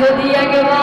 যদি একবার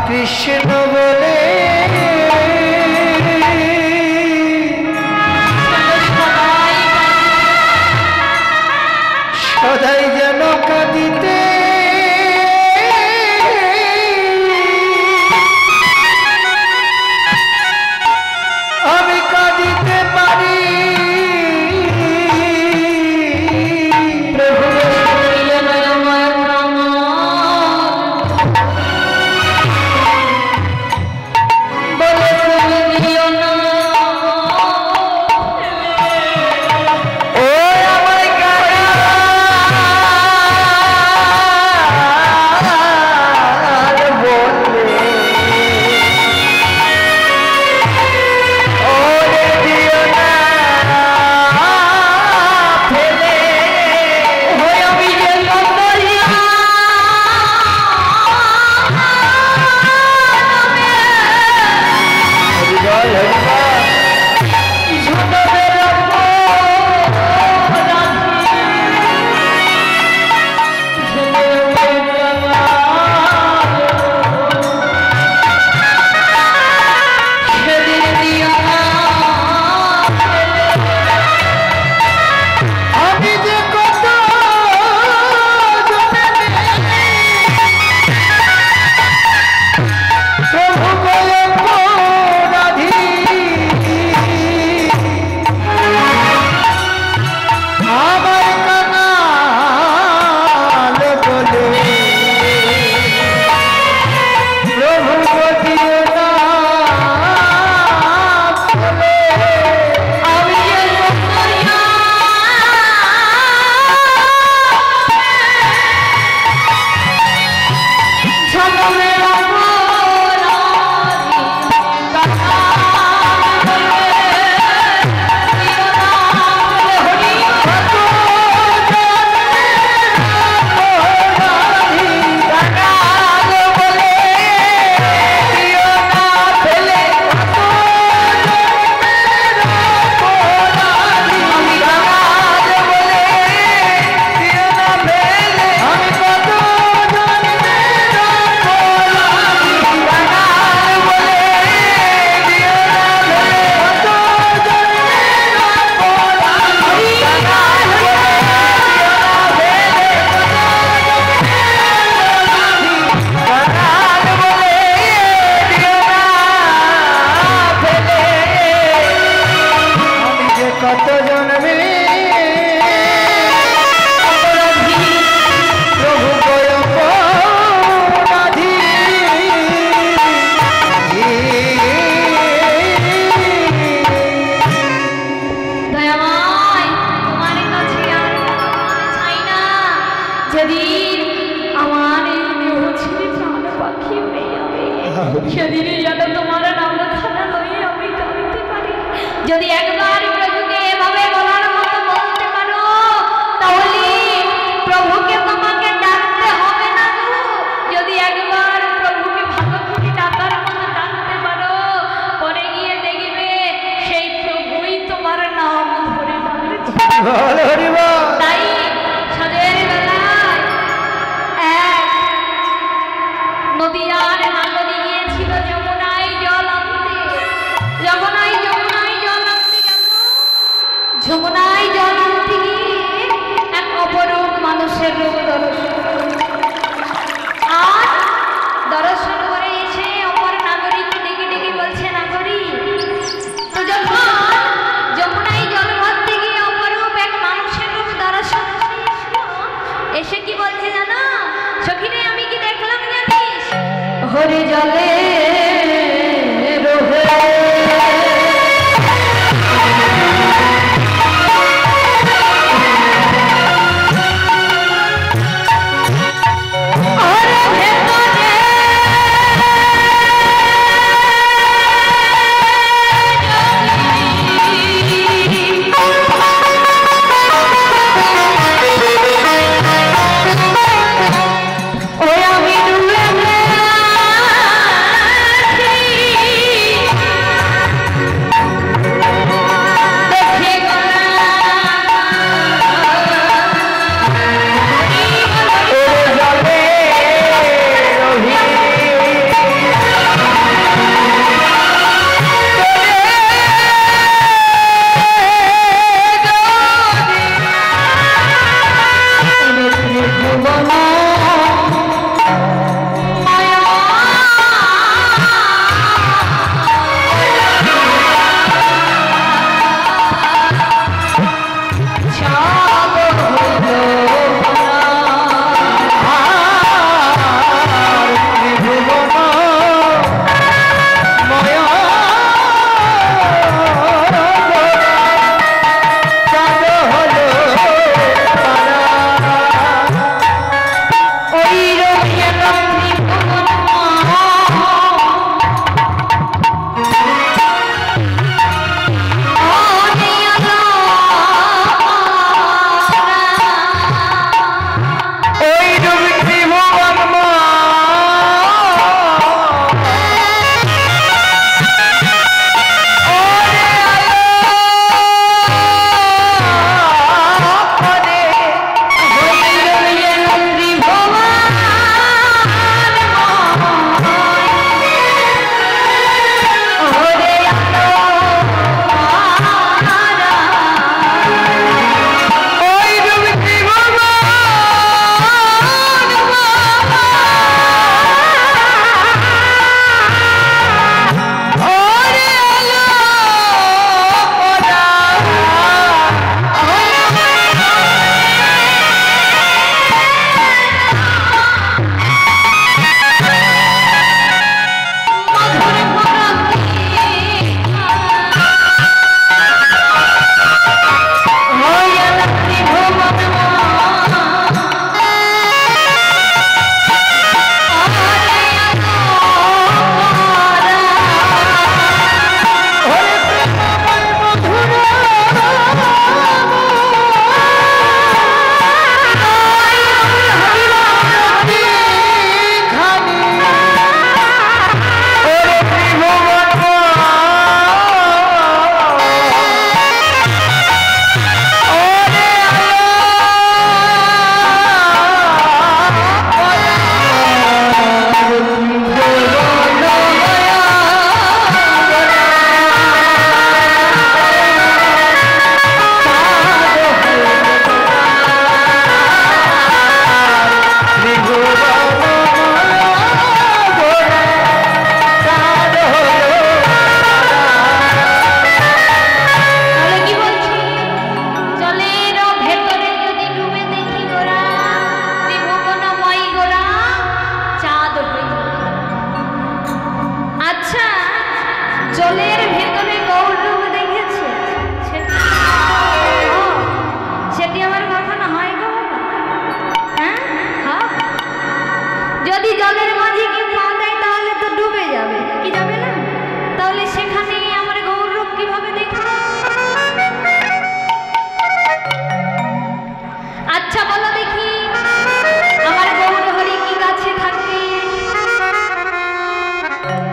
কৃষ্ণ বলে সদাই যেন কাঁদিতে আমি কাঁদিতে পারি সেদিনই যেন তোমার নাম খানা লইয়ে আমি কাঁদতে পারি। যদি একবার প্রভুকে এভাবে বলার মতো বলতে পারো, তাহলে প্রভুকে তোমাকে ডাকতে হবে না গো। যদি একবার প্রভুকে ভালো করে ডাকার মতো ডাকতে পারো, পরে গিয়ে দেখবে সেই প্রভুই তোমার নাম ধরে ডাকছে। তাই সাজের বেলায় এক নদীয়ার নাগরী গিয়েছিল যমুনায় জল আনতে। যমুনায় জল আনতে গেল। যমুনায় জল আনতে গিয়ে এক অপরূপ মানুষের রূপ আর দর্শন করে এসে অপর নাগরীকে ডেকে ডেকে বলছে, নাগরী তো যখন যমুনায় জল ভরতে গিয়ে অপরূপ এক মানুষের রূপ দর্শন করে এসে কি বলছে জানো? সখিরে আমি কি দেখলাম জানিস? হরি জলে রোহে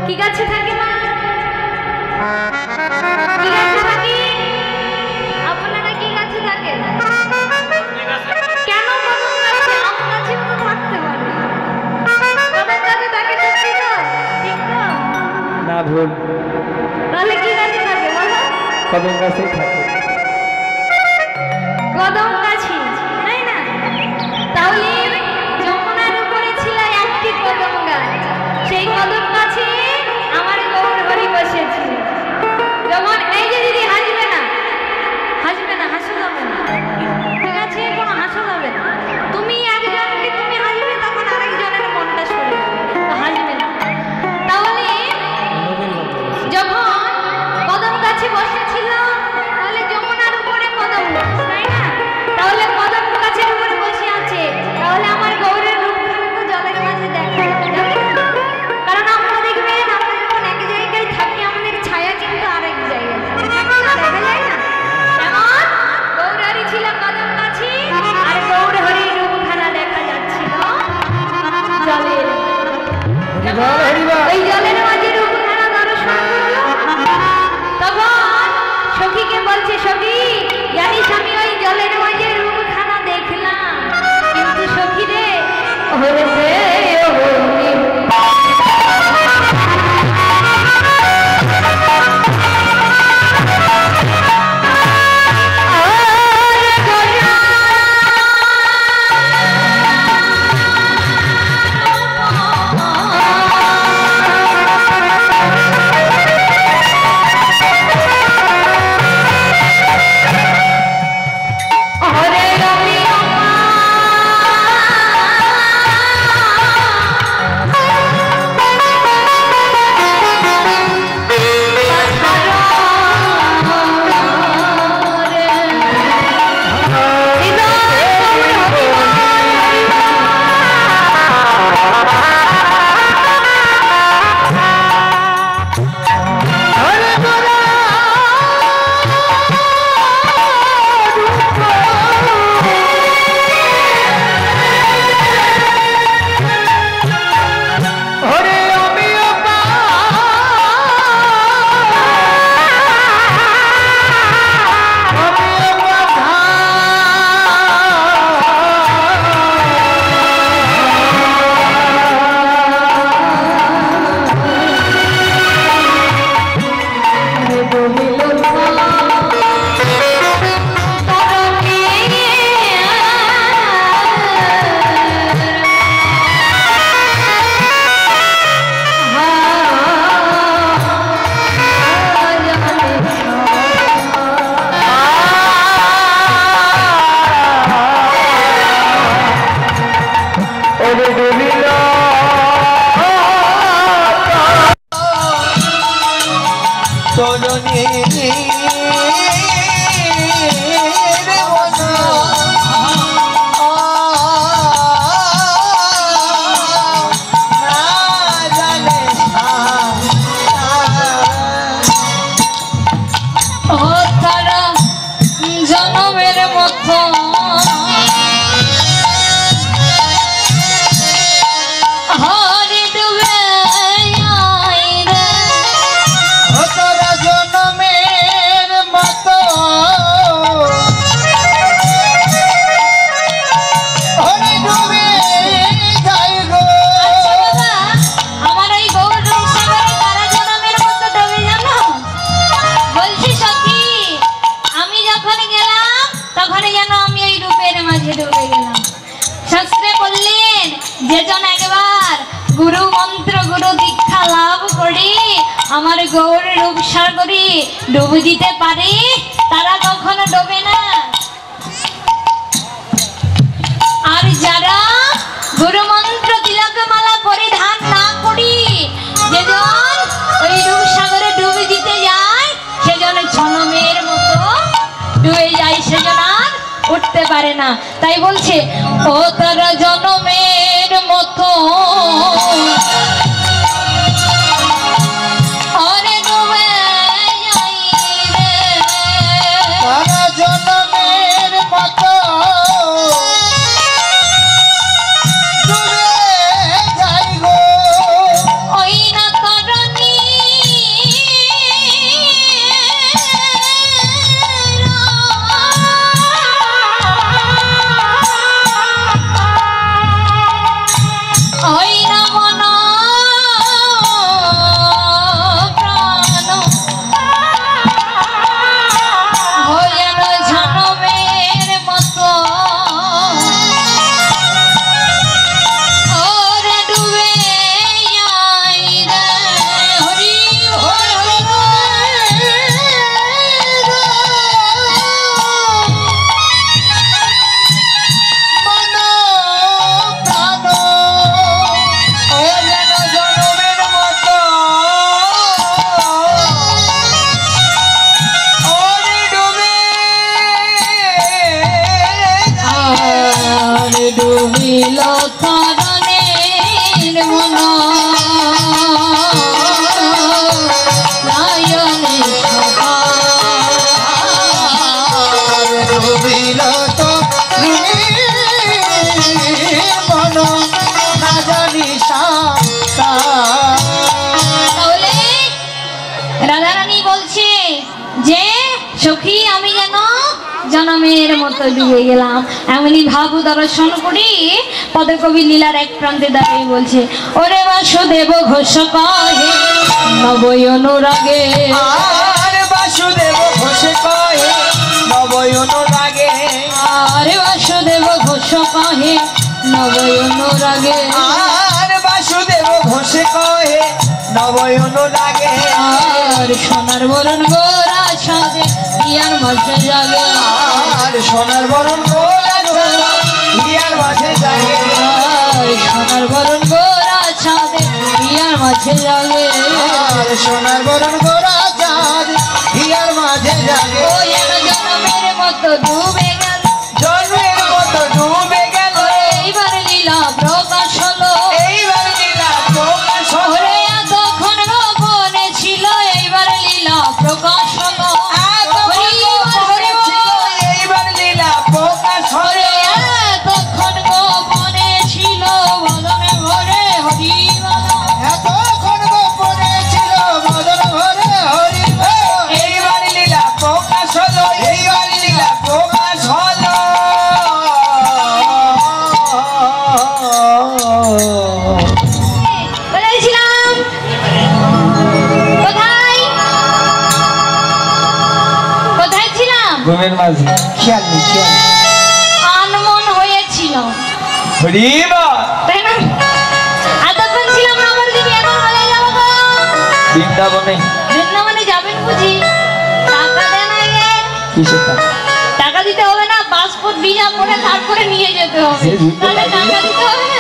কি গাছে থাকে মা? কি গাছে থাকি? আপনারা কি গাছে থাকেন? কেন কদম গাছে? আম গাছে তো থাকতে পারে। কদম গাছে থাকে সত্যি তো? ঠিক তো? না ভুল, তাহলে কি গাছে থাকে বলো? কদম গাছেই থাকে। কদম গাছে, তাই না? তাহলে যমুনার উপরে ছিল একটি কদম গাছ। সেই কদম গাছে আমার গৌর হরি বসেছিল। যেমন এই যে দিদি হাসবে না, হাসবে না, হাসা যাবে না, ঠিক আছে? কোনো হাসা যাবে না। তুমি একজনকে তুমি হাসবে, তখন আরেকজনের মনটা সরে যাবে, তো হাসবে না। তাহলে যখন কদম গাছে বসেছিল, তাহলে যমুনার উপরে কদম গাছ, তাই না? তাহলে কদম গাছের উপরে বসে আছে, তাহলে আমার গৌরের রূপখানা তো জলের মাঝে দেখা যাবে না। কারণ আমরা দেখবেন, আমরা যখন এক জায়গায় থাকি, আমাদের ছায়া কিন্তু আরেক জায়গায় থাকে, দেখা যায় না? তেমন গৌরারি ছিল কদম গাছে, আর গৌর হরির রূপখানা দেখা যাচ্ছিল জলের। ওই জলের মাঝে রূপখানা দর্শন করলো। তখন সখীকে বলছে, সখী জানিস আমি ওই জলের মাঝে রূপখানা দেখলাম, কিন্তু সখী রে আমার গৌর রূপ সাগরে ডুব দিতে পারে, তারা কখনো ডোবে না। আর যারা গুরু মন্ত্র তিলকমালা পরিধান না করি যেজন ওই রূপ সাগরে ডুব দিতে যায়, সেজন জনমের মতো ডুবে যায়, সেজন আর উঠতে পারে না। তাই বলছে ও তারা জনমের মতো ওই না করণী ডুবিল তরণের মন নয়নে সভা ডুবিল মন না জানি তাহলে রাধারানী বলছে যে সখী আমি যেন জনমের মতো ডুবে গেলাম। এমনি ভাব দর্শন করি পদকবি লীলার এক প্রান্তে দাঁড়িয়ে বলছে ওরে বাসুদেব ঘোষ কহে নবই অনুরাগে আর বাসুদেব ঘোষ কহে নবই অনুরাগে আর বাসুদেব ঘোষ কহে নবই অনুরাগে আর বাসুদেব ঘোষ কহে নবই অনুরাগে আর সোনার বরণ গোরা সাজে ইয়ার মাঝে জাগে আর সোনার বরণ গোরা হিয়ার মাঝে জাগে আর সোনার বরণ গোরা সাজে ইয়ার মাঝে জাগে আর সোনার বরণ গোরা চাঁদ হিয়ার মাঝে জাগে ও যেন জনমের মতো ডুবে গেল জন্মের মতো ডুবে গেল এইবার লীলা প্রকাশ হলো এইবার লীলা প্রকাশ হলো ওরে এতক্ষণ গোপনে ছিল এইবার লীলা প্রকাশ হলো এইবার লীলা প্রকাশ হলো ওরে এতক্ষণ গোপনে ছিল বদনে ভরে হরি বলো এতক্ষণ গোপনে ছিল মদন ভরে হরি এইবার লীলা প্রকাশ হলো এইবার লীলা প্রকাশ হলো বলেছিলাম কোথায় কোথায় ছিলাম ঘুমের মাঝে খেয়াল নেই খেয়াল নেই আনমন হয়েছিল হরিবা তাই না এতক্ষণ ছিলাম আমার দিদি এখন বলে যাবো গো বৃন্দাবনে বৃন্দাবনে যাবেন বুঝি টাকা দেন আগে কিসের টাকা? টাকা দিতে হবে না পাসপোর্ট ভিসা করে তারপরে নিয়ে যেতে হবে সে বুঝতে তাহলে পারি। টাকা দিতে হবে না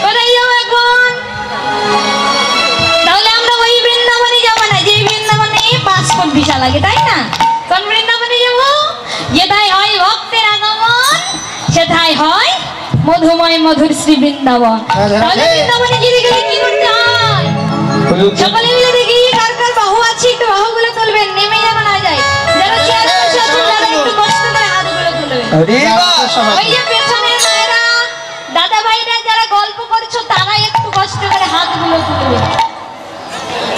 কোথায় যাবো এখন তাহলে আমরা ওই বৃন্দাবনে যাবো না যে বৃন্দাবনে পাসপোর্ট ভিসা লাগে তাই না কোন বৃন্দাবনে যাবো যেটাই হয় ভক্তের আগমন সেটাই হয় মধুময় মধুর শ্রী বৃন্দাবন তাহলে বৃন্দাবনে যেতে গেলে কি করতে হয় হলুদ সকলে মিলে দেখি কার কার বাহু আছে একটু বাহুগুলো তুলবেন নেমে যেন না যায় যারা চেয়ারে বসে আছেন তারা একটু কষ্ট করে হাতগুলো তুলবেন হরিবা ওই যে পেছনের মায়েরা দাদা ভাইরা যারা গল্প করছো তারা একটু কষ্ট করে হাতগুলো তুলবে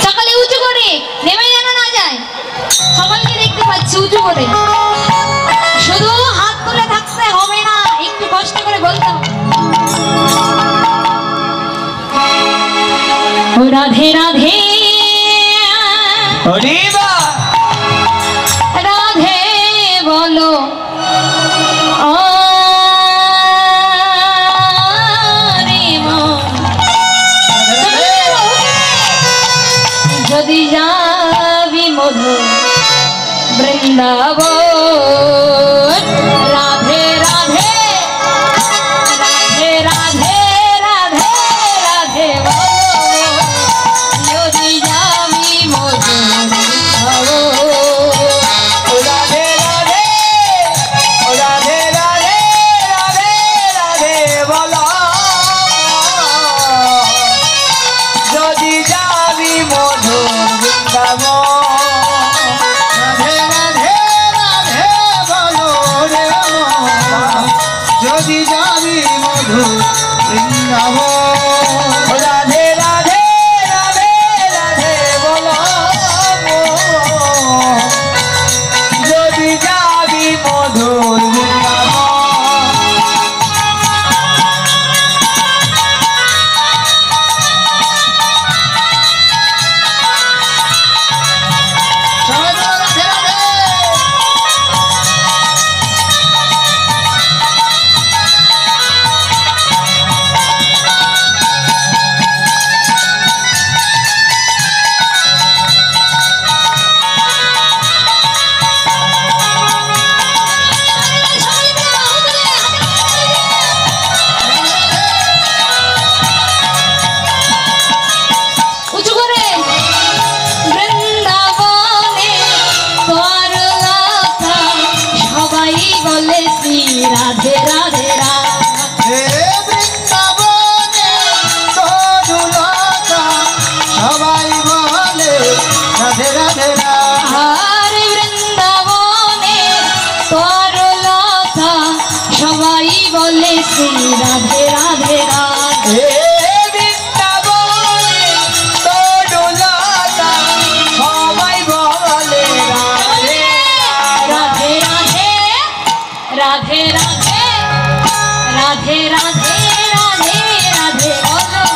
সকলে উঁচু করে নেমে যেন না যায় সকলকে দেখতে পাচ্ছি উঁচু করে শুধু হাত তুলে থাকতে হবে না একটু কষ্ট করে বলতে হবে ও রাধে রাধে হরিবা রাধে বলো আরে মন যদি যাবি মধু বৃন্দাবন রাধে রাধে রাধে রাধে রাধে রাধে বলো যদি যাবি মধু বৃন্দাবন রাধে রাধে রাধে রাধে রাধে রাধে বলো যদি যাবি মধুর বৃন্দাবন রাধে রাধে রাধে বলো রে মা যদি যাবি মধুর বৃন্দাবন রাধে রাধে রাধে রাধে বলো যদি যাবি মধুর বৃন্দাবন সবাই বলো রাধে রাধে। রাধে রাধে রাধে হে বৃন্দাবনে তরুলতা সবাই বলে রাধে রাধে রাধে রাধে রাধে রাধে রাধে রাধে রাধে বলো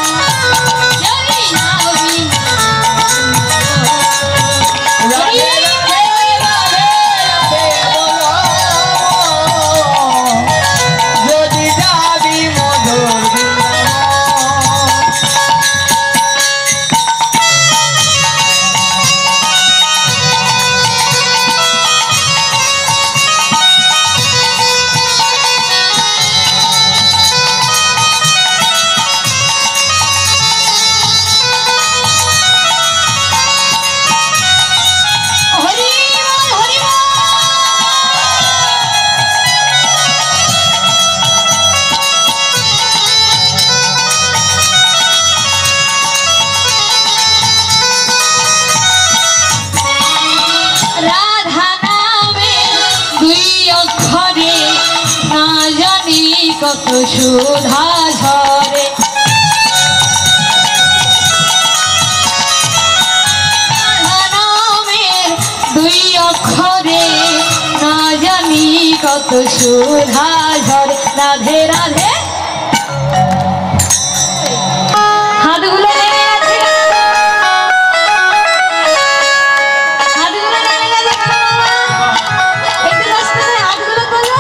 যদি নামি রাধে রাধে রাধে রাধে বলো যদি যাবি মধুর বৃন্দাবন হরি বল হরি বল রাধা নামে দুই অক্ষরে না জানি কত সুধা ঝরে রাধা নামের দুই অক্ষরে না জানি কত সুধা ঝরে রাধে রাধে হাতগুলো নেমে গেছে হাতগুলো নেমে গেছে একটু রাস্তা হাতগুলো তোলো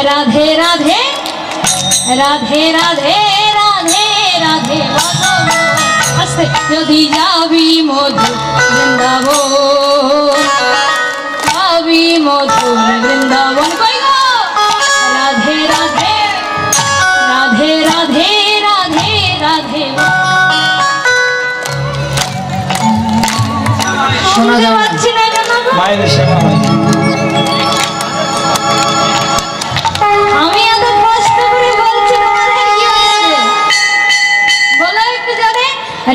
রাধে রাধে রাধে রাধে রাধে রাধে বলো আস্তে যদি যাবি মধুর বৃন্দাবন যাবি মধুর বৃন্দাবন কই গো রাধে রাধে রাধে রাধে রাধে রাধে শোনা শুনতে যাবে না। পাচ্ছি না কেন গো? মায়ের সেবা হয় আমি এত কষ্ট করে বলছি তোমাদের কি হয়েছে বলো একটু জোরে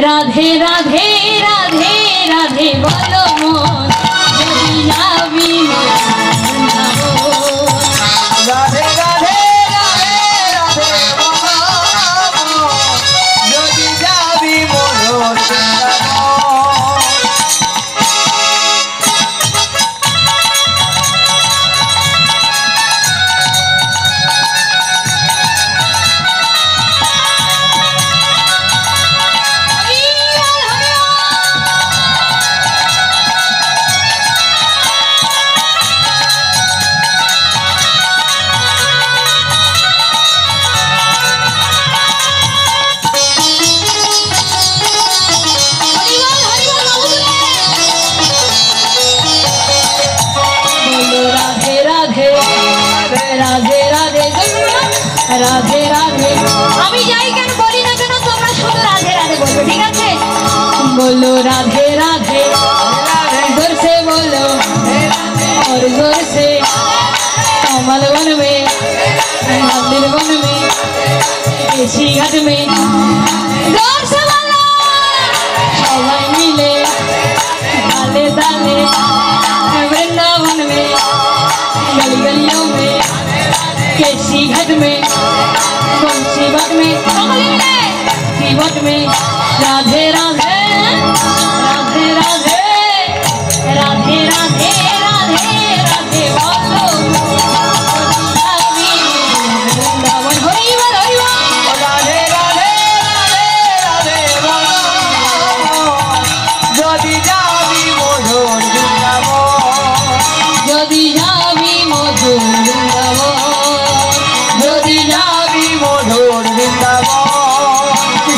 রাধে রাধে রাধে রাধে বলো মন যদি যাবি বৃন্দাবন রাধে রাধে রাধে রাধে বলো যদি যাবি মধুর বৃন্দাবন হরি বল হরি বল হরি বল বাবুরে বলো রাধে রাধে রাধে রাধে রাধে রাধে আমি যাই কেন বলি না কেন তোমরা শুধু রাধে রাধে বলবে ঠিক আছে বলো রাধে রাধে जोर से बोलो और जोर से कमल वन में मंदिर वन में केशी घाट में जोर से बोलो सबाई मिले डाले डाले वृंदावन में गली गलियों में केशी घाट में बंसी घाट में की घाट में राधे राधे राधे राधे राधे राधे राधे राधे बोलो वृंदावन हरि बोल हरि बोल राधे राधे राधे राधे बोलो যদি যাবি মধুর বৃন্দাবন যদি যাবি মধুর বৃন্দাবন যদি যাবি মধুর বৃন্দাবন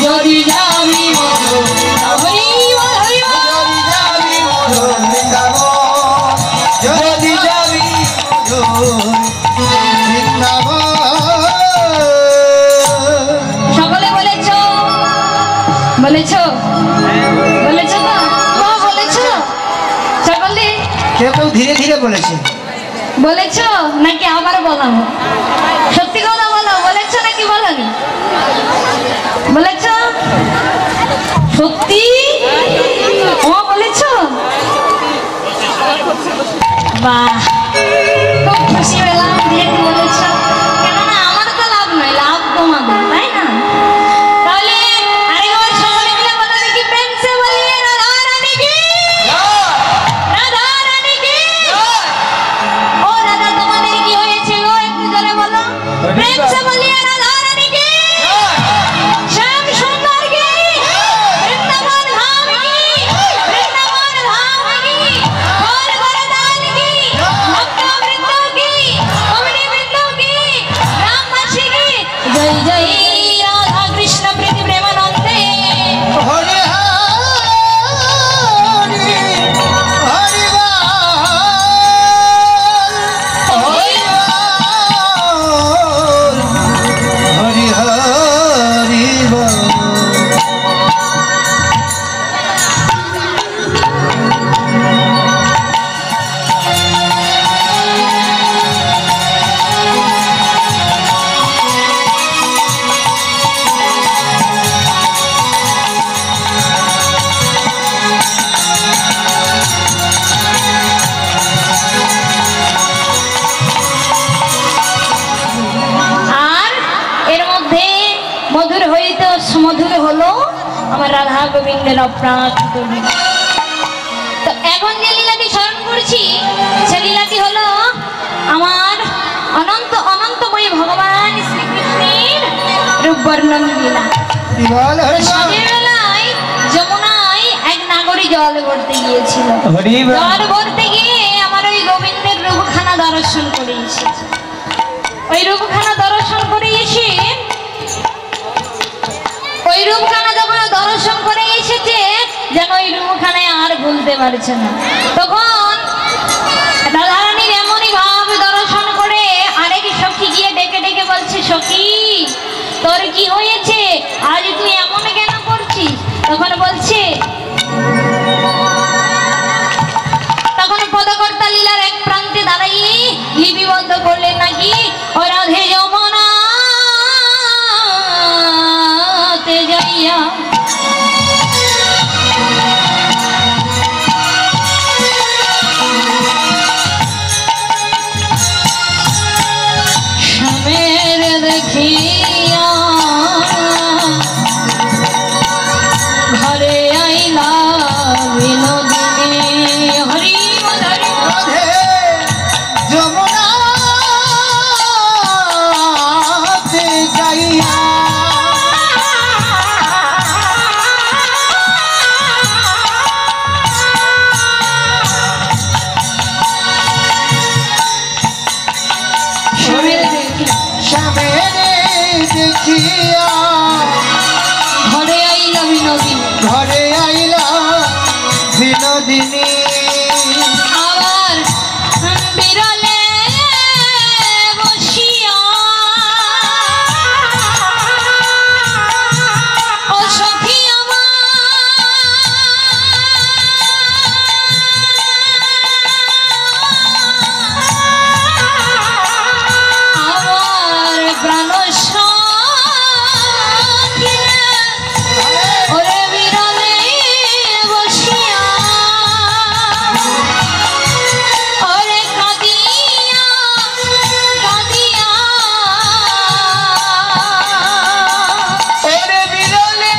যদি যাবি মধুর হরি বল হরি বল যদি যাবি মধুর বৃন্দাবন যদি যাবি মধুর বৃন্দাবন সকলে বলেছো বলেছো বলেছো তো বলেছো সকলে কেউ কেউ ধীরে ধীরে বলেছে বলেছো নাকি আবার বলাবো সত্যি কথা বলো বলেছো নাকি বলনি বলেছো সত্যি ও বলেছো বাহ খুব খুশি হলাম যেহেতু বলেছো কেননা আমার তো লাভ নয় রাধা গোবিন্দের অপ্রাকৃত লীলা। তো এখন যে লীলাটি স্মরণ করছি সে লীলাটি হলো আমার অনন্ত অনন্তময় ভগবান শ্রীকৃষ্ণের রূপ বর্ণন লীলা। সাঁঝের বেলায় যমুনায় এক নাগরী জল ভরতে গিয়েছিল। জল ভরতে গিয়ে আমার ওই গোবিন্দের রূপখানা দর্শন করে এসেছে। ওই রূপখানা দর্শন করে এসে ওই রূপখানা যখন দর্শন করে এসেছে যেন ওই রূপখানায় আর ভুলতে পারছে না। তখন রাধারানীর এমনই ভাব দর্শন করে আরেক সখী গিয়ে ডেকে ডেকে বলছে, সখী তোর কি হয়েছে, আজ তুই এমন কেন করছিস? তখন বলছে, তখন পদকর্তা লীলার এক প্রান্তে দাঁড়িয়ে লিপিবদ্ধ করলেন নাকি, ও রাধে যমুনাতে যাইয়া শ্যামের দেখিয়া ঘরে আইলা বিনোদিনী। হরি রাধে যমুনাতে যাইয়া শ্যামের দেখিয়া ঘরে আইলা বিনোদিনী। ঘরে আইলা বিনোদিনী। আবার বিরলে বসিয়া ও সখী আমার প্রাণ সখী ওরে বিরলে বসিয়া ওরে কাঁদিয়া কাঁদিয়া ওরে বিরলে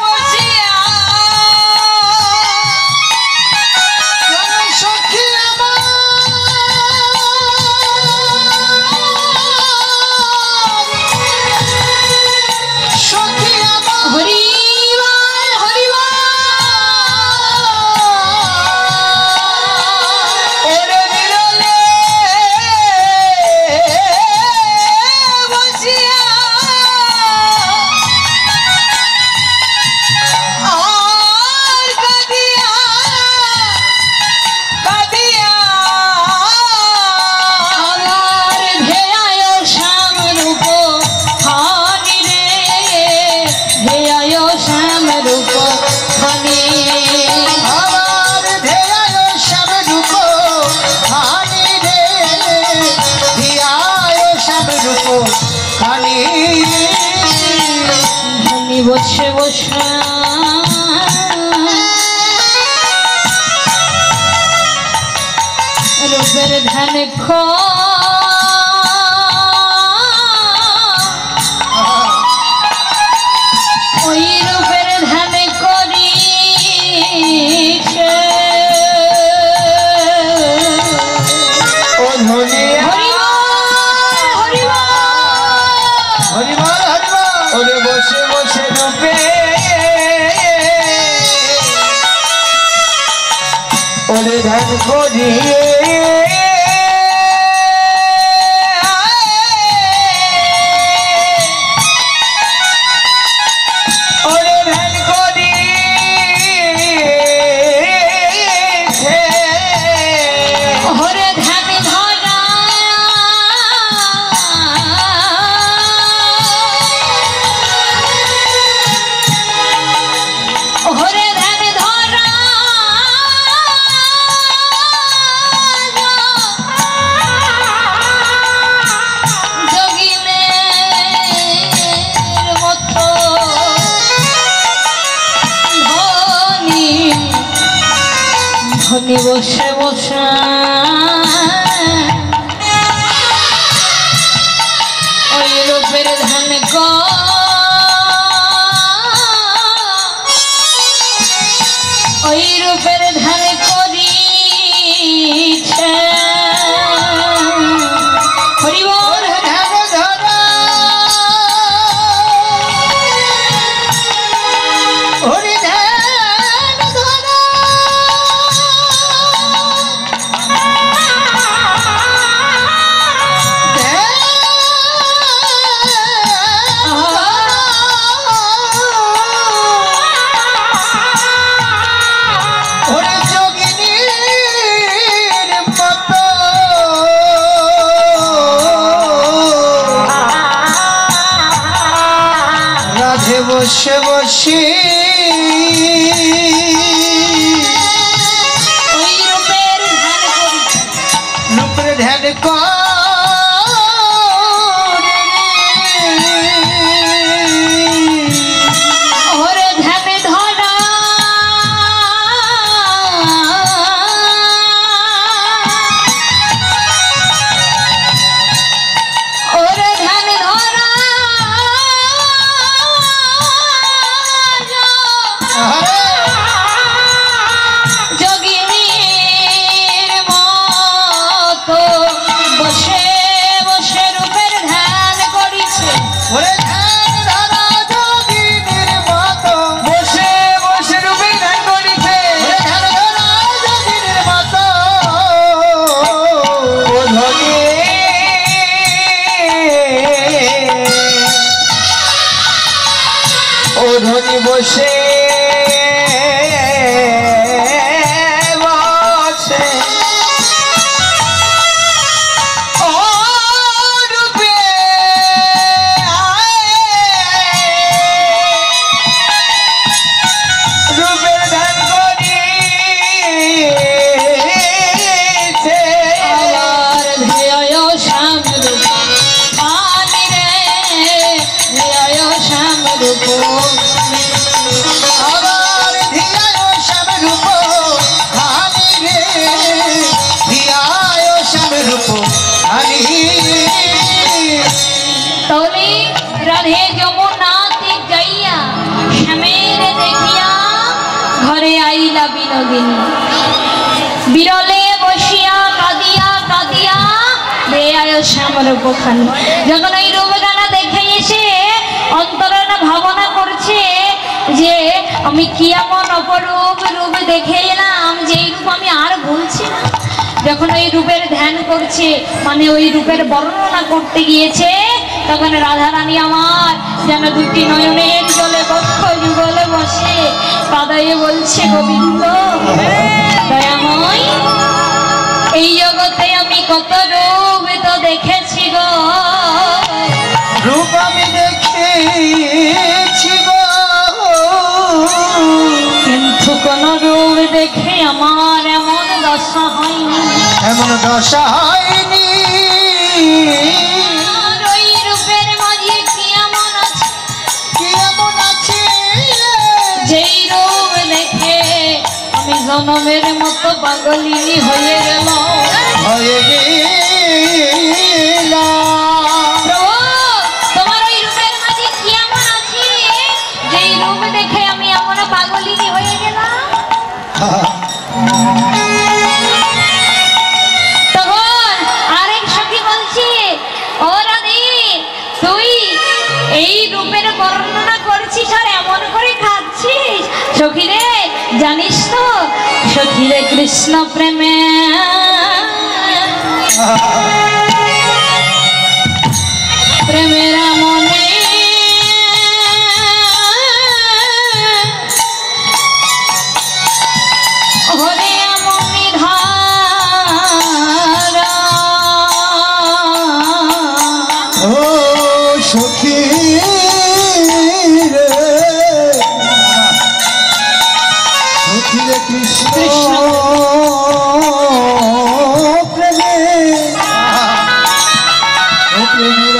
বসিয়া কোন সখী আমার সখী আমার হরিবল হরিবল ওরে বিরলে বসিয়া আর কাঁদিয়া কাঁদিয়া আমার ধেয়ায় শ্যাম রূপ খানি রে, ধেয়ায় শ্যাম রূপ খানি। আমার ধ্যায় সব রূপ খানি রে, ধ্যায় সব রূপ খানি। ধনী বসে বসে রূপের ধ্যান ওই রূপের ধ্যান করিছে। ও ধনিয়া হরিবল হরিবল হরিবল হরিবল ওরে বসে বসে রূপে ওরে ধ্যান করিয়ে ওরে ধ্যান করিয়েছে। হরে ধ্যান ধরা হরে ধ্যান ধরা যোগিনের মতো ধনী বসে বসে ওই রূপের ধ্যান ওই রূপের ধ্যান করিছে হরি বল ধ্যান ধরা হরি ধ্যান ধরা ওরে যোগিনীর মতো রাধে বসে বসে ওই রূপের ধ্যান করিছে রূপের ধ্যান ওরে ধ্যান ধরা ওরে ধ্যান ধরা যোগিনীর মতো বসে বসে রূপের ধ্যান করিছে ওরে ধ্যান ধরা যোগিনীর মতো বসে বসে রূপে ধ্যান করিছে ওরে ধ্যান ধরা যোগিনীর মতো ও ধনী ও ধনী বসে বসে ও রূপে রূপের ধ্যান করিছে আবার ধিয়ায় শ্যাম রূপ আনি রে ধিয়ায় শ্যাম রূপ আবার ধিয়ায় শ্যাম রূপ হানি রে ধিয়ায় শ্যাম রূপ হানি তলে রাধে যমুনাতে যাইয়া শ্যামের দেখিয়া ঘরে আইলা বিনোদিনী বিরলে বসিয়া কাঁদিয়া কাঁদিয়া বেআয় শ্যাম রূপখানি যখন ওই রূপখানা দেখে এসে অন্তরে না ভাবনা করছে যে আমি কি এমন অপরূপ রূপ দেখে এলাম যে এই রূপ আমি আর ভুলছি না যখন ওই রূপের ধ্যান করছে মানে ওই রূপের বর্ণনা করতে গিয়েছে তখন রাধারানী আমার যেন দুটি নয়নের জলে বক্ষ যুগলে বসে কাদায়ে বলছে গোবিন্দ দয়াময় এই জগতে আমি কত রূপ তো দেখেছি গো রূপ আমি দেখেছি গো কিন্তু কোন রূপ দেখে আমার এমন দশা হয়নি এমন দশা হয়নি আর ওই রূপের মাঝে কি এমন আছে কি এমন আছে যেই রূপ দেখে আমি জনমের মতো পাগলিনী হয়ে গেল হয়ে গেলাম প্রভু তোমার ওই রূপের মাঝে কি এমন আছে যেই রূপ দেখে আমি এমন পাগলিনী হয়ে গেলাম তখন আরেক সখী বলছে ও রাধে তুই এই রূপের বর্ণনা করছিস আর এমন করে খাচ্ছিস সখী রে জানিস তো সখী রে কৃষ্ণ প্রেমে প্রেমের মনে হরে মনি ধারা ও সখী রে সখী রে কৃষ্ণ কৃষ্ণ। প্রেমে ও প্রেমের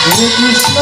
কৃষ্ণ